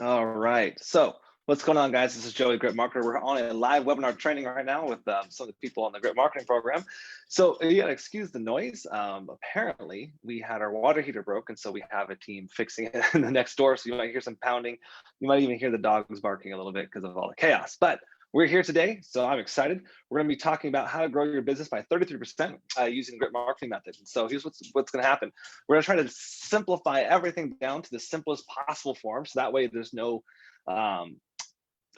All right. So what's going on, guys? This is Joey, Grit Marketer. We're on a live webinar training right now with some of the people on the Grit Marketing program. So you gotta excuse the noise. Apparently, we had our water heater broken, so we have a team fixing it in the next door. So you might hear some pounding. You might even hear the dogs barking a little bit because of all the chaos. But we're here today, so I'm excited. We're going to be talking about how to grow your business by 33% using Grit Marketing Method. And so here's what's going to happen. We're going to try to simplify everything down to the simplest possible form, so that way there's no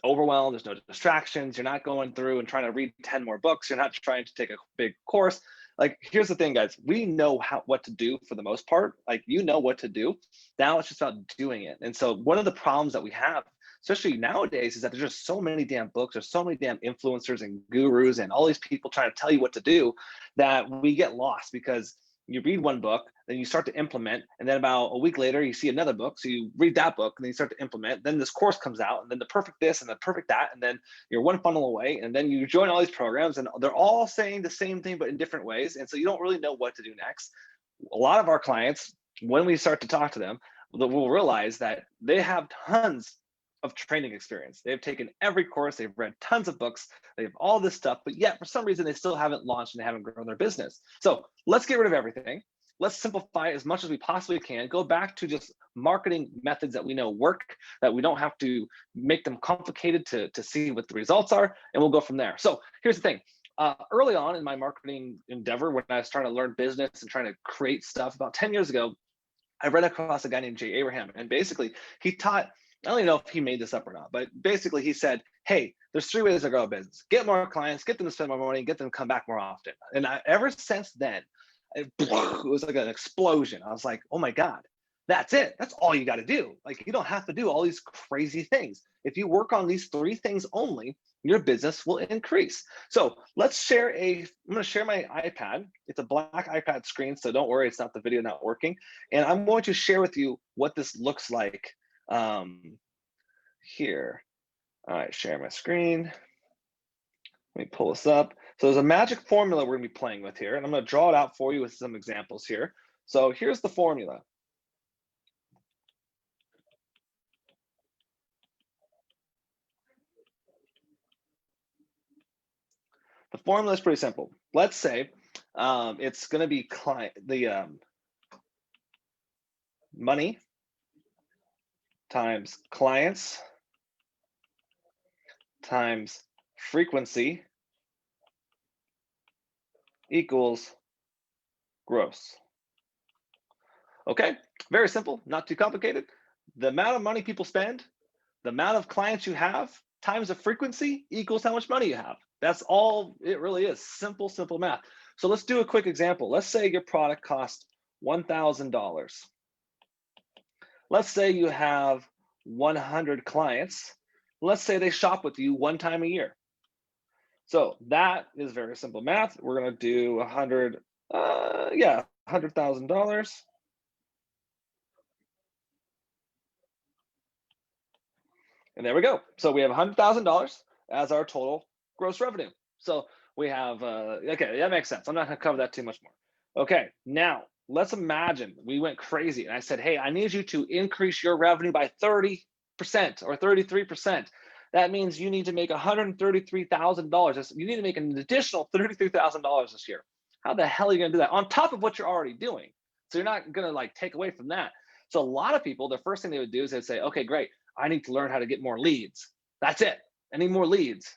overwhelm, there's no distractions. You're not going through and trying to read 10 more books. You're not trying to take a big course. Like, here's the thing, guys. We know what to do for the most part. Like, you know what to do. Now it's just about doing it. And so one of the problems that we have, especially nowadays, is that there's just so many damn books, there's so many damn influencers and gurus and all these people trying to tell you what to do, that we get lost because you read one book, then you start to implement, and then about a week later, you see another book. So you read that book, and then you start to implement. Then this course comes out, and then the perfect this and the perfect that, and then you're one funnel away, and then you join all these programs, and they're all saying the same thing, but in different ways. And so you don't really know what to do next. A lot of our clients, when we start to talk to them, we'll realize that they have tons of training experience. They've taken every course, they've read tons of books, they have all this stuff, but yet for some reason they still haven't launched and they haven't grown their business. So let's get rid of everything. Let's simplify as much as we possibly can. Go back to just marketing methods that we know work, that we don't have to make them complicated to see what the results are, and we'll go from there. So here's the thing. Early on in my marketing endeavor, when I was trying to learn business and trying to create stuff about 10 years ago, I ran across a guy named Jay Abraham, and basically he taught, I don't even know if he made this up or not, but basically he said, hey, there's 3 ways to grow a business. Get more clients, get them to spend more money, get them to come back more often. And ever since then, it was like an explosion. I was like, oh my God, that's it. That's all you got to do. Like, you don't have to do all these crazy things. If you work on these 3 things only, your business will increase. So let's share I'm going to share my iPad. It's a black iPad screen, so don't worry, it's not the video not working. And I'm going to share with you what this looks like here. All right, share my screen. Let me pull this up. So there's a magic formula we're going to be playing with here, and I'm going to draw it out for you with some examples here. So here's the formula. The formula is pretty simple. Let's say it's going to be money times clients times frequency equals gross. Okay, very simple, not too complicated. The amount of money people spend, the amount of clients you have times the frequency equals how much money you have. That's all it really is. Simple, simple math. So let's do a quick example. Let's say your product costs $1,000. Let's say you have 100 clients. Let's say they shop with you 1 time a year. So that is very simple math. We're going to do $100,000. And there we go. So we have $100,000 as our total gross revenue. So we have, okay, that makes sense. I'm not going to cover that too much more. Okay, now let's imagine we went crazy and I said, hey, I need you to increase your revenue by 30% or 33%. That means you need to make $133,000. You need to make an additional $33,000 this year. How the hell are you going to do that on top of what you're already doing? So you're not going to like take away from that. So a lot of people, the first thing they would do is they'd say, okay, great. I need to learn how to get more leads. That's it. I need more leads.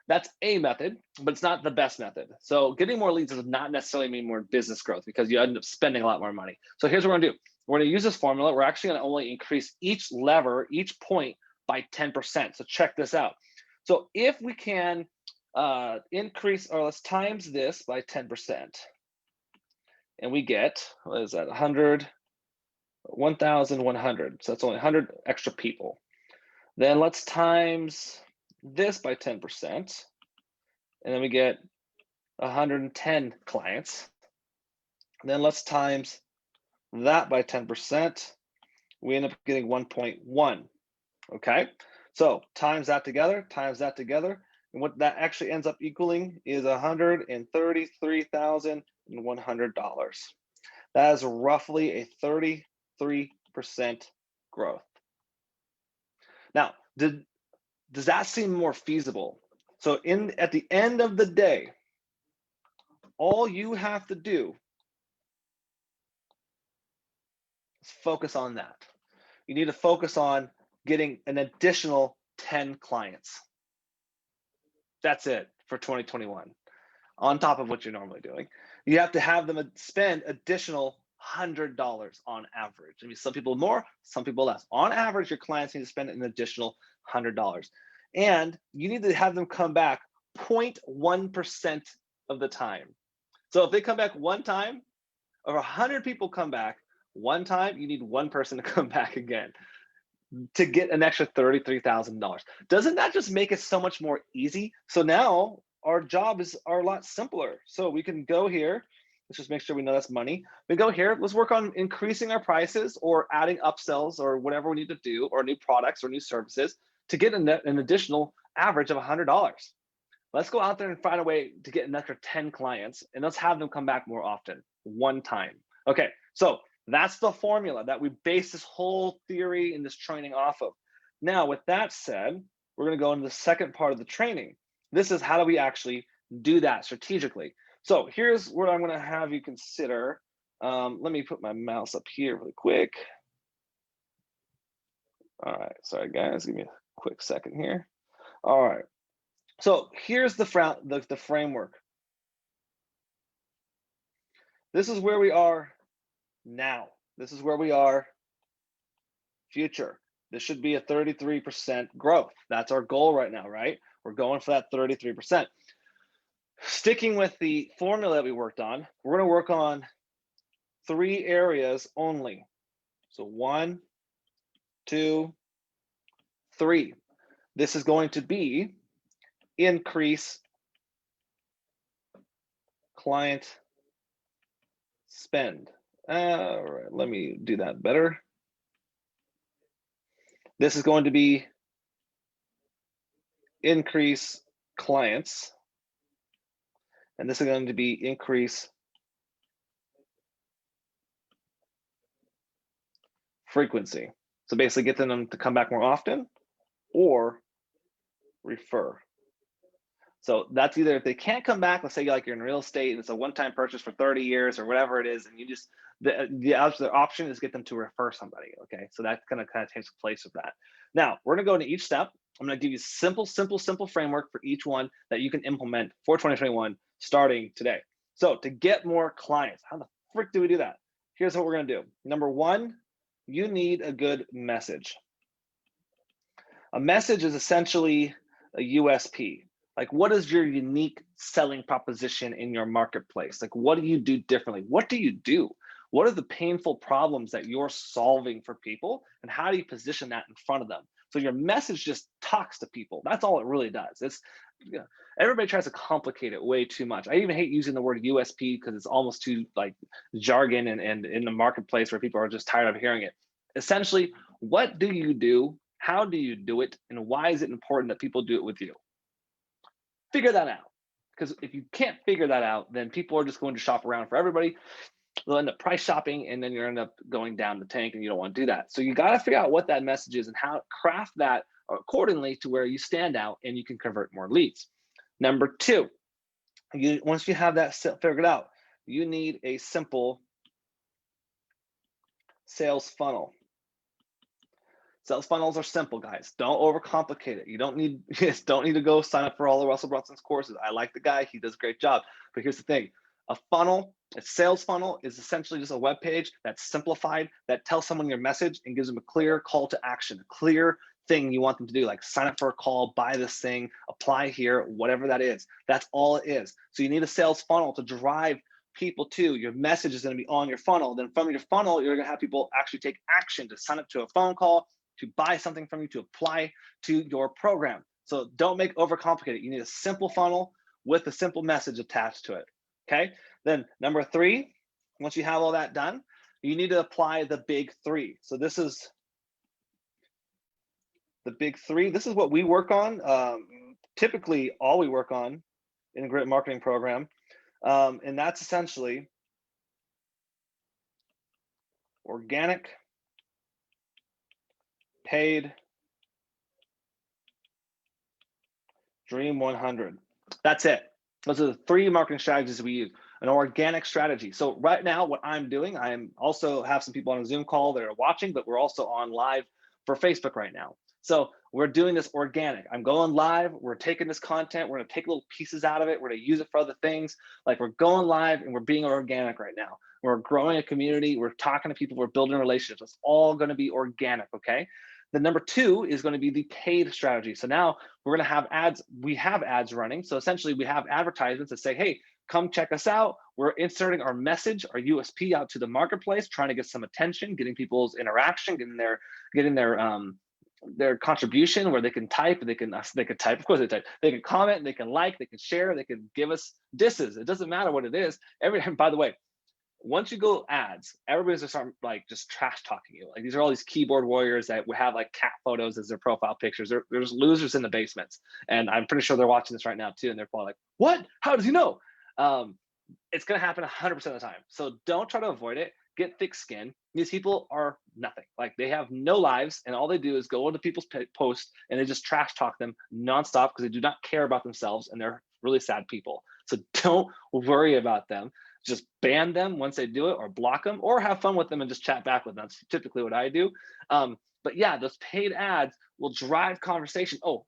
That's a method, but it's not the best method. So getting more leads does not necessarily mean more business growth because you end up spending a lot more money. So here's what we're gonna do. We're gonna use this formula. We're actually gonna only increase each lever, each point by 10%. So check this out. So if we can increase, or let's times this by 10%, and we get, what is that, 1,100. So that's only 100 extra people. Then let's times this by 10%, and then we get 110 clients. And then let's times that by 10%, we end up getting 1.1, okay? So times that together, and what that actually ends up equaling is $133,100. That is roughly a 33% growth. Now, does that seem more feasible? So at the end of the day, all you have to do is focus on that. You need to focus on getting an additional 10 clients. That's it for 2021, on top of what you're normally doing. You have to have them spend additional $100 on average. I mean, some people more, some people less. On average, your clients need to spend an additional $100. And you need to have them come back 0.1% of the time. So if they come back one time, or 100 people come back one time, you need one person to come back again to get an extra $33,000. Doesn't that just make it so much more easy? So now our jobs are a lot simpler. So we can go here. Let's just make sure we know that's money. We go here. Let's work on increasing our prices or adding upsells or whatever we need to do, or new products or new services to get an additional average of $100. Let's go out there and find a way to get an extra 10 clients, and let's have them come back more often, one time. Okay, so that's the formula that we base this whole theory and this training off of. Now, with that said, we're going to go into the second part of the training. This is how do we actually do that strategically. So here's what I'm going to have you consider. Let me put my mouse up here really quick. All right, sorry guys, give me a quick second here. All right. So here's the framework. This is where we are now. This is where we are future. This should be a 33% growth. That's our goal right now, right? We're going for that 33%. Sticking with the formula that we worked on, we're going to work on 3 areas only. So 1, 2, 3. This is going to be increase client spend. All right, let me do that better. This is going to be increase clients, and this is going to be increase frequency. So basically get them to come back more often or refer. So that's either if they can't come back, let's say like you're in real estate and it's a one-time purchase for 30 years or whatever it is, and you just, the option is get them to refer somebody, okay? So that's gonna kind of take the place of that. Now, we're gonna go into each step. I'm gonna give you simple framework for each one that you can implement for 2021 starting today. So to get more clients, how the frick do we do that? Here's what we're gonna do. Number 1, you need a good message. A message is essentially a USP. Like, what is your unique selling proposition in your marketplace? Like, what do you do differently? What do you do? What are the painful problems that you're solving for people? And how do you position that in front of them? So your message just talks to people. That's all it really does. It's, you know, everybody tries to complicate it way too much. I even hate using the word USP because it's almost too like jargon and in the marketplace where people are just tired of hearing it. Essentially, what do you do? How do you do it? And why is it important that people do it with you? Figure that out. Because if you can't figure that out, then people are just going to shop around for everybody. They'll end up price shopping, and then you end up going down the tank, and you don't want to do that. So you got to figure out what that message is and how to craft that accordingly to where you stand out and you can convert more leads. Number 2, once you have that figured out, you need a simple sales funnel. Sales funnels are simple, guys. Don't overcomplicate it. You don't need to go sign up for all of Russell Brunson's courses. I like the guy; he does a great job. But here's the thing: a funnel, a sales funnel, is essentially just a web page that's simplified that tells someone your message and gives them a clear call to action, a clear thing you want them to do, like sign up for a call, buy this thing, apply here, whatever that is. That's all it is. So you need a sales funnel to drive people to your message is going to be on your funnel. Then from your funnel, you're going to have people actually take action to sign up to a phone call, to buy something from you, to apply to your program. So don't make overcomplicated. You need a simple funnel with a simple message attached to it. Okay. Then number 3, once you have all that done, you need to apply the big 3. So this is the big 3. This is what we work on. Typically, all we work on in a Grit Marketing program. And that's essentially organic, paid, Dream 100. That's it. Those are the 3 marketing strategies we use. An organic strategy. So right now, what I'm doing, I'm also have some people on a Zoom call that are watching, but we're also on live for Facebook right now. So we're doing this organic. I'm going live. We're taking this content. We're going to take little pieces out of it. We're going to use it for other things. Like, we're going live and we're being organic right now. We're growing a community. We're talking to people. We're building relationships. It's all going to be organic. Okay. The number 2 is going to be the paid strategy. So now we're going to have ads. We have ads running. So essentially we have advertisements that say, hey, come check us out. We're inserting our message, our USP out to the marketplace, trying to get some attention, getting people's interaction, getting their contribution, where they can type, they can type, of course they type, they can comment, they can like, they can share, they can give us disses. It doesn't matter what it is. By the way, once you go ads, everybody's just start like just trash talking you. Like, these are all these keyboard warriors that would have like cat photos as their profile pictures. There's losers in the basements, and I'm pretty sure they're watching this right now too, and they're probably like, "What? How does he know?" It's gonna happen 100% of the time. So don't try to avoid it. Get thick skin. These people are nothing. Like, they have no lives, and all they do is go into people's posts and they just trash talk them nonstop because they do not care about themselves, and they're really sad people. So don't worry about them. Just ban them once they do it, or block them, or have fun with them and just chat back with them. That's typically what I do. But yeah, those paid ads will drive conversation. Oh,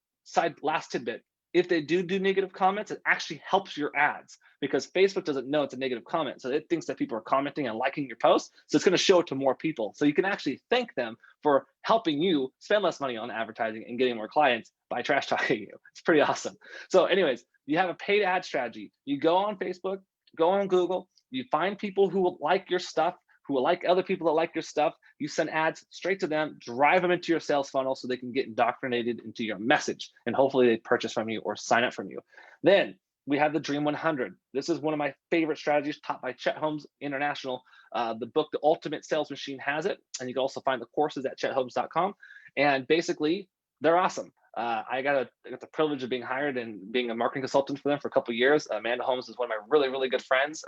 last tidbit. If they do negative comments, it actually helps your ads, because Facebook doesn't know it's a negative comment. So it thinks that people are commenting and liking your post. So it's going to show it to more people. So you can actually thank them for helping you spend less money on advertising and getting more clients by trash talking you. It's pretty awesome. So anyways, you have a paid ad strategy. You go on Facebook, go on Google, you find people who will like your stuff, who will like other people that like your stuff. You send ads straight to them, drive them into your sales funnel so they can get indoctrinated into your message, and hopefully they purchase from you or sign up from you. Then we have the Dream 100. This is one of my favorite strategies, taught by Chet Holmes International. The book, The Ultimate Sales Machine, has it, and you can also find the courses at chetholmes.com. And basically, they're awesome. I got the privilege of being hired and being a marketing consultant for them for a couple of years. Amanda Holmes is one of my really, really good friends.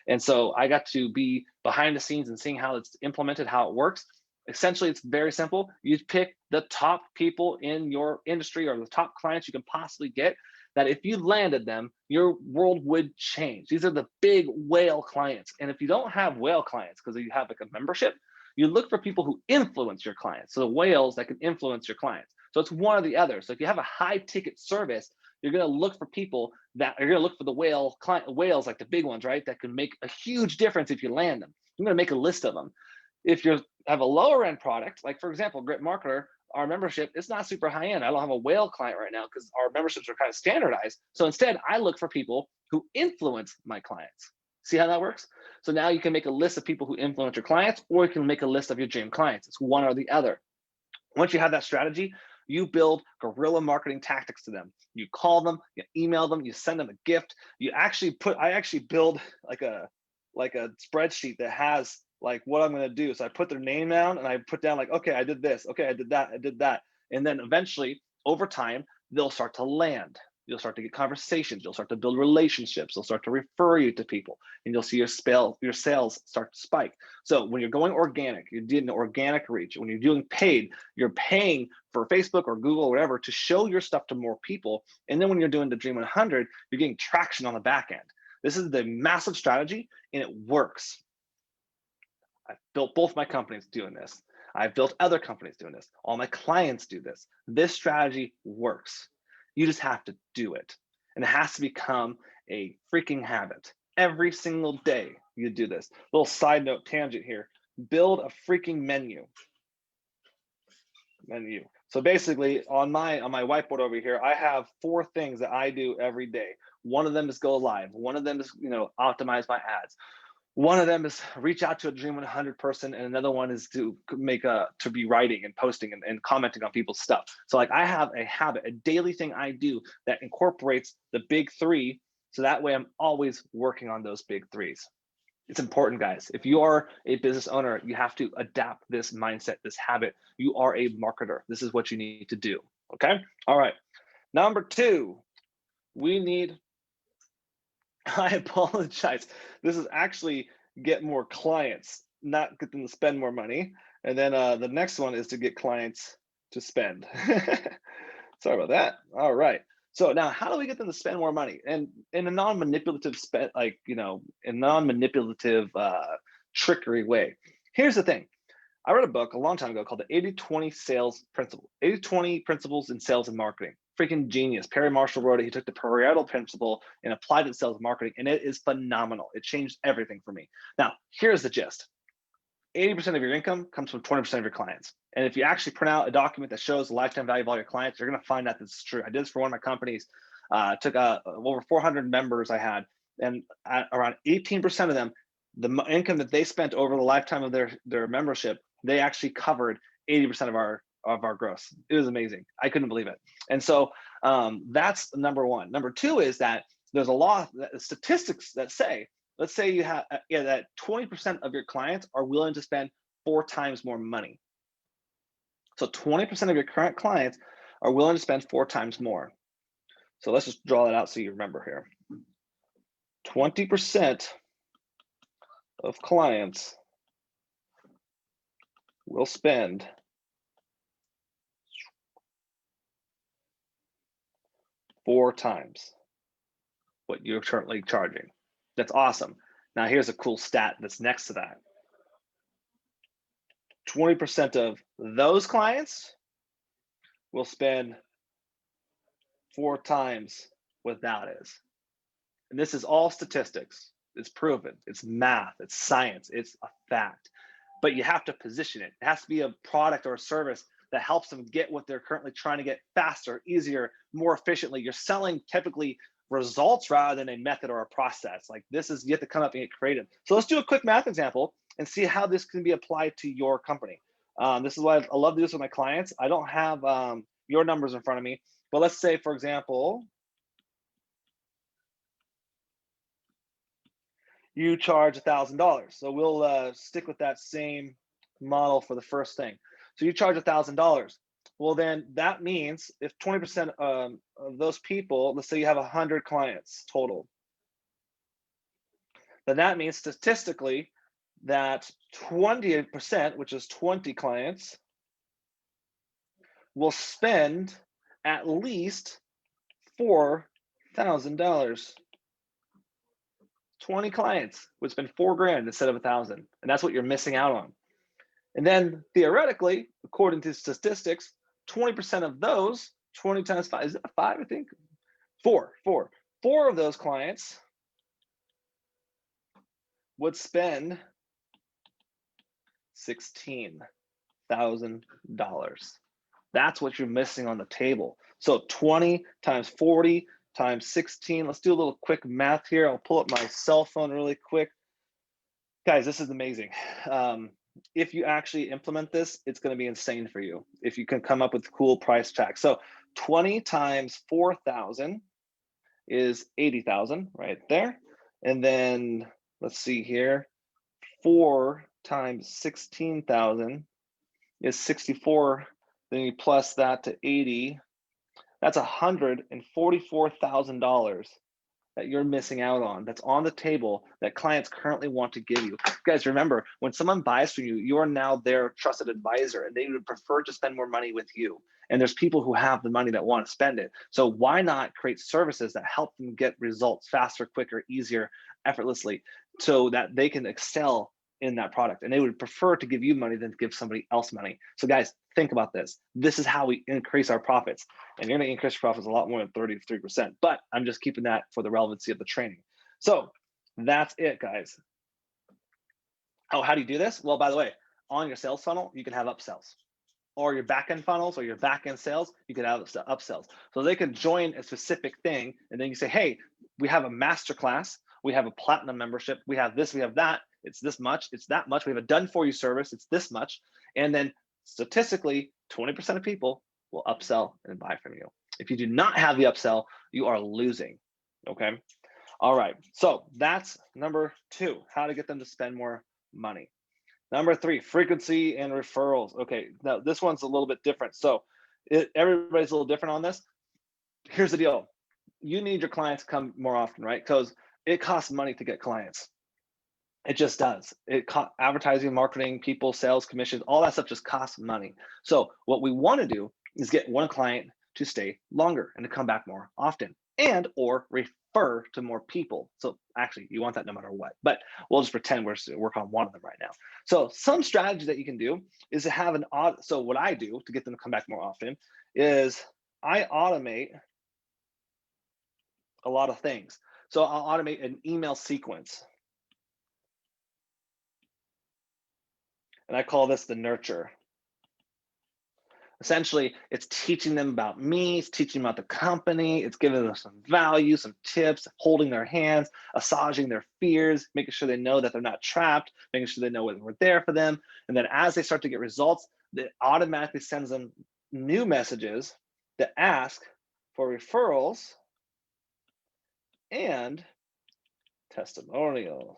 And so I got to be behind the scenes and seeing how it's implemented, how it works. Essentially, it's very simple. You pick the top people in your industry, or the top clients you can possibly get, that if you landed them, your world would change. These are the big whale clients. And if you don't have whale clients because you have like a membership, you look for people who influence your clients. So the whales that can influence your clients. So it's one or the other. So if you have a high ticket service, you're going to look for people that are going to look for the whales, like the big ones, right? That can make a huge difference if you land them. I'm going to make a list of them. If you have a lower end product, like for example, Grit Marketer, our membership, it's not super high end. I don't have a whale client right now because our memberships are kind of standardized. So instead, I look for people who influence my clients. See how that works? So now you can make a list of people who influence your clients, or you can make a list of your dream clients. It's one or the other. Once you have that strategy, you build guerrilla marketing tactics to them. You call them, you email them, you send them a gift. I actually build like a spreadsheet that has like what I'm going to do. So I put their name down and I put down like, okay, I did this. Okay, I did that. And then eventually over time, they'll start to land. You'll start to get conversations. You'll start to build relationships. They'll start to refer you to people, and you'll see your sales start to spike. So when you're going organic, you're doing organic reach. When you're doing paid, you're paying for Facebook or Google or whatever to show your stuff to more people. And then when you're doing the Dream 100, you're getting traction on the back end. This is the massive strategy, and it works. I've built both my companies doing this. I've built other companies doing this. All my clients do this. This strategy works. You just have to do it. And it has to become a freaking habit. Every single day you do this. Little side note tangent here. Build a freaking menu. So basically on my whiteboard over here, I have 4 things that I do every day. One of them is go live. One of them is, optimize my ads. One of them is reach out to a Dream 100 person, and another one is to be writing and posting and commenting on people's stuff. So like I have a habit, a daily thing I do that incorporates the big 3. So that way I'm always working on those big 3s. It's important, guys. If you are a business owner, you have to adapt this mindset, this habit. You are a marketer. This is what you need to do. Okay. All right. Number 2, I apologize. This is actually get more clients, not get them to spend more money. And then the next one is to get clients to spend. Sorry about that. All right. So now, how do we get them to spend more money? And in a non-manipulative spend, like, in non-manipulative trickery way. Here's the thing. I read a book a long time ago called the 80-20 Sales Principle. 80-20 Principles in Sales and Marketing. Freaking genius. Perry Marshall wrote it. He took the Pareto principle and applied it to sales and marketing, and it is phenomenal. It changed everything for me. Now, here's the gist. 80% of your income comes from 20% of your clients. And if you actually print out a document that shows the lifetime value of all your clients, you're going to find that this is true. I did this for one of my companies. Took over 400 members I had, and around 18% of them, the income that they spent over the lifetime of their membership, they actually covered 80% of our gross. It was amazing. I couldn't believe it. And so that's number one. Number two is that there's a law, statistics that say, let's say you have that 20% of your clients are willing to spend 4 times more money. So 20% of your current clients are willing to spend 4 times more. So let's just draw that out so you remember here. 20% of clients will spend 4 times what you're currently charging. That's awesome. Now here's a cool stat that's next to that. 20% of those clients will spend 4 times what that is. And this is all statistics. It's proven. It's math. It's science. It's a fact. But you have to position it. It has to be a product or a service that helps them get what they're currently trying to get faster, easier, more efficiently. You're selling typically results rather than a method or a process. Like this is, you have to come up and get creative. So let's do a quick math example and see how this can be applied to your company. This is why I love to do this with my clients. I don't have your numbers in front of me, but let's say, for example, you charge $1,000. So we'll stick with that same model for the first thing. So you charge $1,000. Well, then that means if 20% of those people, let's say you have 100 clients total, then that means statistically that 20%, which is 20 clients, will spend at least $4,000. 20 clients would spend $4,000 instead of 1,000, and that's what you're missing out on. And then theoretically, according to statistics, 20% of those, 20 times 5, is that 5, I think? 4 of those clients would spend $16,000. That's what you're missing on the table. So 20 times 40 times 16. Let's do a little quick math here. I'll pull up my cell phone really quick. Guys, this is amazing. If you actually implement this, it's going to be insane for you if you can come up with cool price tags. So 20 times 4,000 is 80,000 right there. And then let's see here, 4 times 16,000 is 64. Then you plus that to 80. That's $144,000 that you're missing out on, that's on the table that clients currently want to give you. Guys, remember, when someone buys from you, you are now their trusted advisor, and they would prefer to spend more money with you. And there's people who have the money that want to spend it. So why not create services that help them get results faster, quicker, easier, effortlessly, so that they can excel in that product, and they would prefer to give you money than to give somebody else money. So guys, think about this. This is how we increase our profits, and you're going to increase your profits a lot more than 33%, but I'm just keeping that for the relevancy of the training. So that's it, guys. Oh, how do you do this? Well, by the way, on your sales funnel, you can have upsells, or your back-end funnels or your back-end sales, you can have upsells. So they can join a specific thing, and then you say, hey, we have a masterclass, we have a platinum membership, we have this, we have that, it's this much, it's that much, we have a done for you service, it's this much. And then statistically, 20% of people will upsell and buy from you. If you do not have the upsell, you are losing, okay? All right, so that's number 2, how to get them to spend more money. Number 3, frequency and referrals. Okay, now this one's a little bit different. So everybody's a little different on this. Here's the deal. You need your clients to come more often, right? Because it costs money to get clients. It just does. Advertising, marketing, people, sales, commissions, all that stuff just costs money. So what we want to do is get one client to stay longer and to come back more often, and or refer to more people. So actually, you want that no matter what, but we'll just pretend we're working on one of them right now. So some strategy that you can do is to have so what I do to get them to come back more often is I automate a lot of things. So I'll automate an email sequence. And I call this the nurture. Essentially, it's teaching them about me, it's teaching them about the company, it's giving them some value, some tips, holding their hands, massaging their fears, making sure they know that they're not trapped, making sure they know we're there for them. And then as they start to get results, it automatically sends them new messages that ask for referrals and testimonials.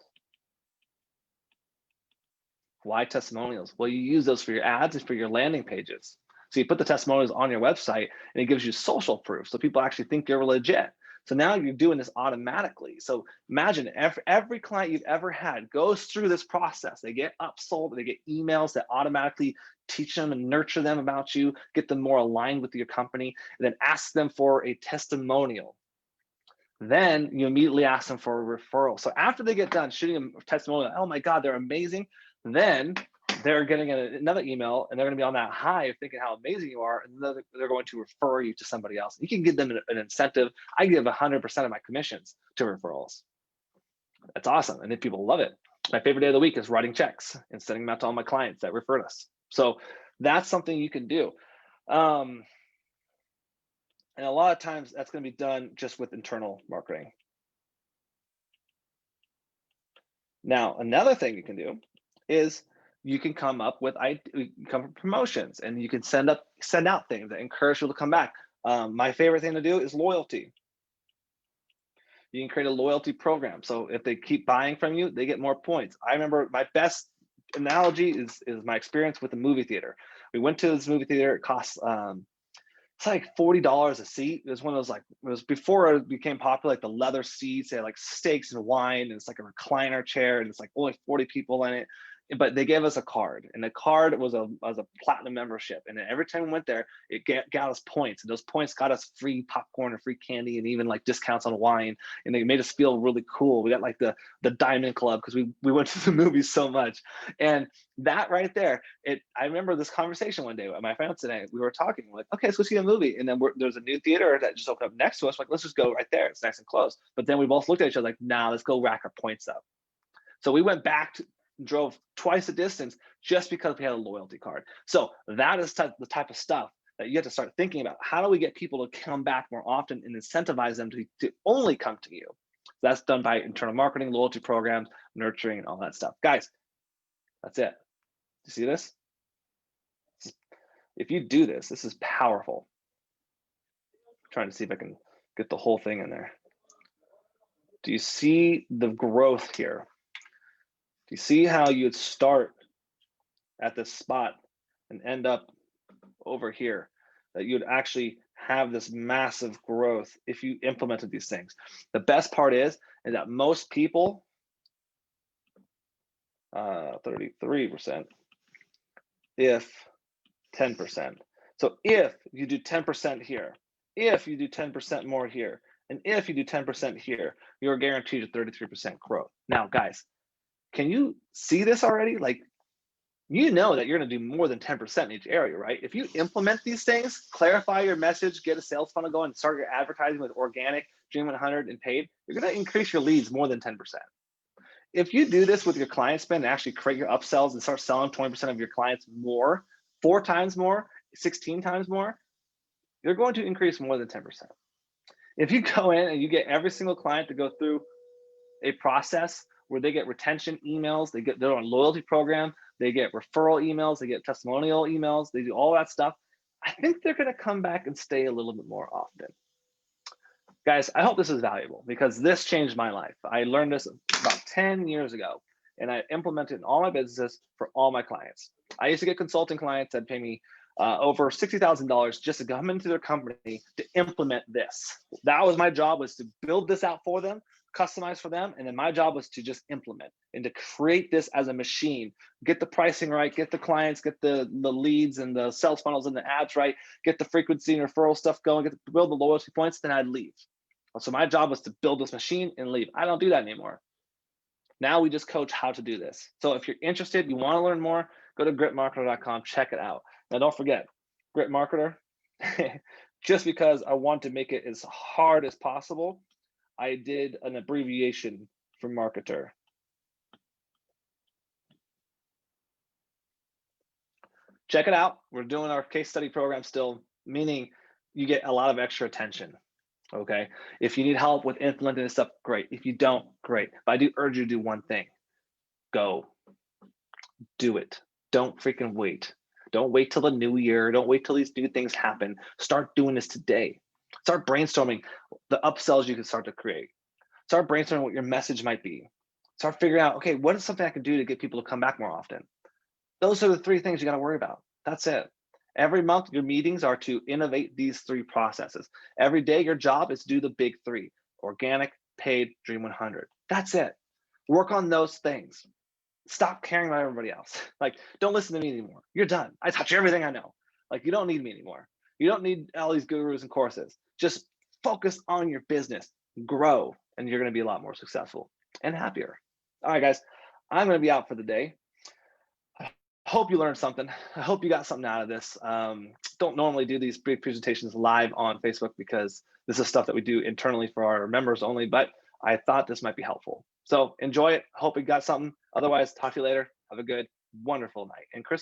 Why testimonials? Well, you use those for your ads and for your landing pages. So you put the testimonials on your website and it gives you social proof. So people actually think you're legit. So now you're doing this automatically. So imagine every client you've ever had goes through this process. They get upsold, they get emails that automatically teach them and nurture them about you, get them more aligned with your company, and then ask them for a testimonial. Then you immediately ask them for a referral. So after they get done shooting a testimonial, oh my God, they're amazing. Then they're getting another email and they're going to be on that high of thinking how amazing you are. And then they're going to refer you to somebody else. You can give them an incentive. I give 100% of my commissions to referrals. That's awesome. And then people love it. My favorite day of the week is writing checks and sending them out to all my clients that referred us. So that's something you can do. And a lot of times that's going to be done just with internal marketing. Now, another thing you can do is you can come up with promotions, and you can send out things that encourage people to come back. My favorite thing to do is loyalty. You can create a loyalty program. So if they keep buying from you, they get more points. I remember my best analogy is my experience with the movie theater. We went to this movie theater. It costs it's like $40 a seat. It was one of those, like, it was before it became popular, like the leather seats. They had like steaks and wine, and it's like a recliner chair, and it's like only 40 people in it. But they gave us a card, and the card was a platinum membership. And every time we went there, it got us points, and those points got us free popcorn and free candy, and even like discounts on wine. And they made us feel really cool. We got like the Diamond Club because we went to the movies so much. And that right there, I remember this conversation one day with my fiance and I. We were talking, we're like, okay, let's go see a movie. And then there's a new theater that just opened up next to us. Like, let's just go right there. It's nice and close. But then we both looked at each other like, nah, let's go rack our points up. So we went back drove twice the distance just because we had a loyalty card. So that is the type of stuff that you have to start thinking about. How do we get people to come back more often and incentivize them to only come to you? That's done by internal marketing, loyalty programs, nurturing, and all that stuff. Guys, that's it. You see this? If you do this, this is powerful. I'm trying to see if I can get the whole thing in there. Do you see the growth here? Do you see how you'd start at this spot and end up over here? That you'd actually have this massive growth if you implemented these things. The best part is that most people, 33%, if 10%. So if you do 10% here, if you do 10% more here, and if you do 10% here, you're guaranteed a 33% growth. Now, guys, can you see this already? Like, you know that you're going to do more than 10% in each area, right? If you implement these things, clarify your message, get a sales funnel going, start your advertising with organic, Dream 100, and paid, you're going to increase your leads more than 10%. If you do this with your client spend and actually create your upsells and start selling 20% of your clients more, 4 times more, 16 times more, you're going to increase more than 10%. If you go in and you get every single client to go through a process where they get retention emails, they get their own loyalty program, they get referral emails, they get testimonial emails, they do all that stuff, I think they're going to come back and stay a little bit more often. Guys, I hope this is valuable because this changed my life. I learned this about 10 years ago, and I implemented it in all my businesses for all my clients. I used to get consulting clients that pay me over $60,000 just to come into their company to implement this. That was my job, was to build this out for them, customized for them. And then my job was to just implement and to create this as a machine, get the pricing right, get the clients, get the leads and the sales funnels and the ads right, get the frequency and referral stuff going, build the loyalty points, then I'd leave. So my job was to build this machine and leave. I don't do that anymore. Now we just coach how to do this. So if you're interested, you want to learn more, go to gritmarketer.com, check it out. Now don't forget, Grit Marketer, just because I want to make it as hard as possible, I did an abbreviation for marketer. Check it out. We're doing our case study program still, meaning you get a lot of extra attention. Okay. If you need help with implementing this stuff, great. If you don't, great. But I do urge you to do one thing. Go. Do it. Don't freaking wait. Don't wait till the new year. Don't wait till these new things happen. Start doing this today. Start brainstorming the upsells you can start to create. Start brainstorming what your message might be. Start figuring out, okay, what is something I can do to get people to come back more often? Those are the 3 things you got to worry about. That's it. Every month, your meetings are to innovate these 3 processes. Every day, your job is to do the big 3: organic, paid, Dream 100. That's it. Work on those things. Stop caring about everybody else. Like, don't listen to me anymore. You're done. I taught you everything I know. Like, you don't need me anymore. You don't need all these gurus and courses. Just focus on your business, grow, and you're going to be a lot more successful and happier. All right, guys, I'm going to be out for the day. Hope you learned something. I hope you got something out of this. Don't normally do these big presentations live on Facebook because this is stuff that we do internally for our members only, but I thought this might be helpful. So enjoy it. Hope you got something. Otherwise, talk to you later. Have a good, wonderful night and Christmas.